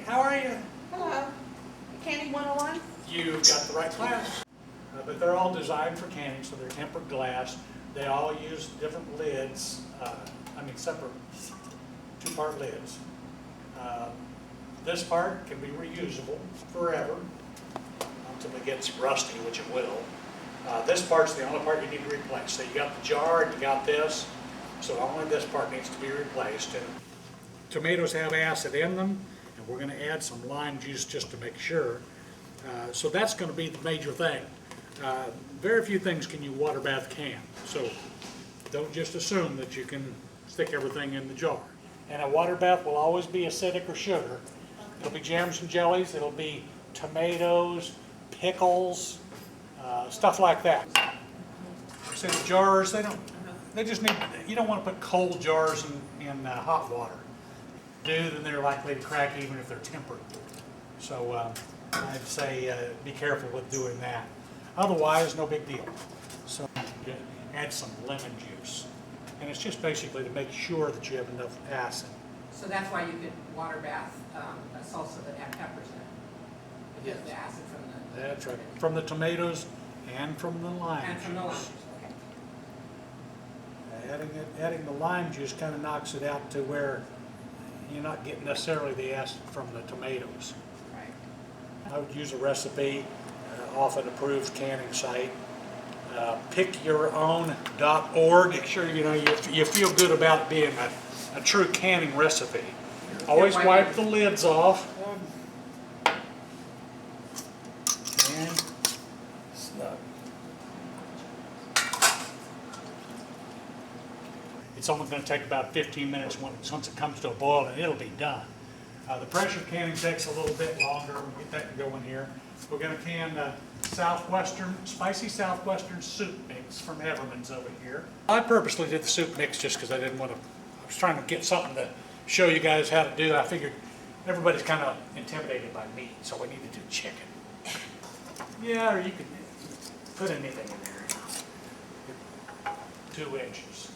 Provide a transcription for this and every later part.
how are you? Hello. Candy 101? You've got the right class. But they're all designed for canning, so they're tempered glass. They all use different lids, separate two-part lids. This part can be reusable forever until it gets rusty, which it will. This part's the only part you need to replace. So you got the jar and you got this, so only this part needs to be replaced. And tomatoes have acid in them, and we're going to add some lime juice just to make sure. So that's going to be the major thing. Very few things can you water bath can, so don't just assume that you can stick everything in the jar. And a water bath will always be acidic or sugar. It'll be jams and jellies, it'll be tomatoes, pickles, stuff like that. So the jars, they just need, you don't want to put cold jars in hot water. Then they're likely to crack even if they're tempered. So I'd say be careful with doing that. Otherwise, no big deal. So add some lemon juice. And it's just basically to make sure that you have enough acid. So that's why you could water bath a salsa that had peppers in it. Because the acid from the... That's right. From the tomatoes and from the lime juice. And from the lime juice, okay. Adding the lime juice kind of knocks it out to where you're not getting necessarily the acid from the tomatoes. Right. I would use a recipe off an approved canning site. Pickyourown.org. Make sure you feel good about being a true canning recipe. Always wipe the lids off. And snug. It's only going to take about 15 minutes once it comes to a boil, and it'll be done. The pressure canning takes a little bit longer. We'll get that going here. We're going to can spicy Southwestern soup mix from Everman's over here. I purposely did the soup mix just because I was trying to get something to show you guys how to do. I figured everybody's kind of intimidated by meat, so we need to do chicken. Yeah, or you could put anything in there. 2 inches.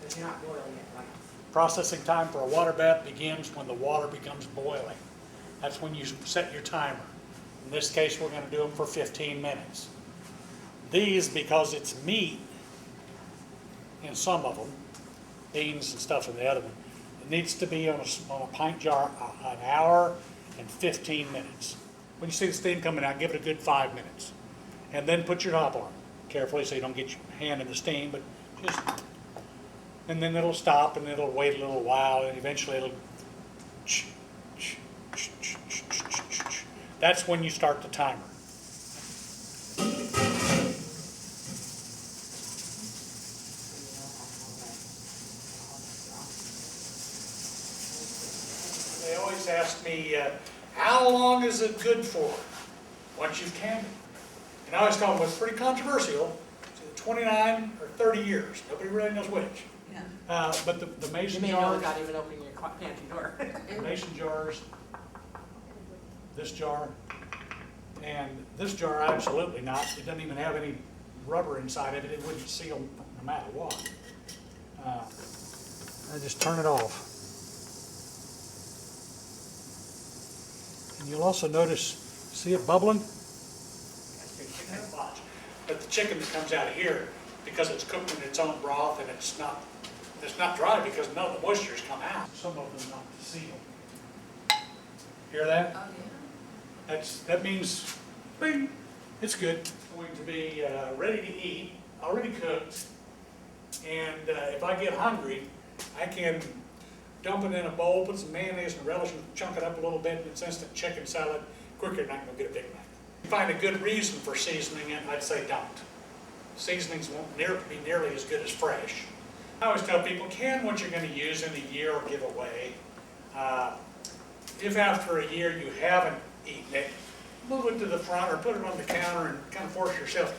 It's not boiling yet, right? Processing time for a water bath begins when the water becomes boiling. That's when you set your timer. In this case, we're going to do them for 15 minutes. These, because it's meat in some of them, beans and stuff in the other one, it needs to be on a pint jar an hour and 15 minutes. When you see the steam coming out, give it a good 5 minutes. And then put your top on it carefully so you don't get your hand in the steam, but just, and then it'll stop and it'll wait a little while and eventually it'll that's when you start the timer. They always ask me, how long is it good for once you've canned it? And I always tell them it's pretty controversial. It's either 29 or 30 years. Nobody really knows which. Yeah. But the mason You may know jars, without even opening your pantry door. mason jars, this jar, and this jar absolutely not. It doesn't even have any rubber inside of it. It wouldn't seal no matter what. I just turn it off. And you'll also notice, see it bubbling? But the chicken that comes out of here, because it's cooked in its own broth and it's not dry because none of the moisture's come out. Some of them not sealed. Hear that? Oh, yeah. That means, bing, it's good. It's going to be ready to eat, already cooked, and if I get hungry, I can dump it in a bowl, put some mayonnaise and relish, and chunk it up a little bit, and it's instant chicken salad, quicker than I can go get a Big Mac. If you find a good reason for seasoning it, I'd say don't. Seasonings won't be nearly as good as fresh. I always tell people, can what you're going to use in a year or give away. If after a year you haven't eaten it, move it to the front or put it on the counter and kind of force yourself to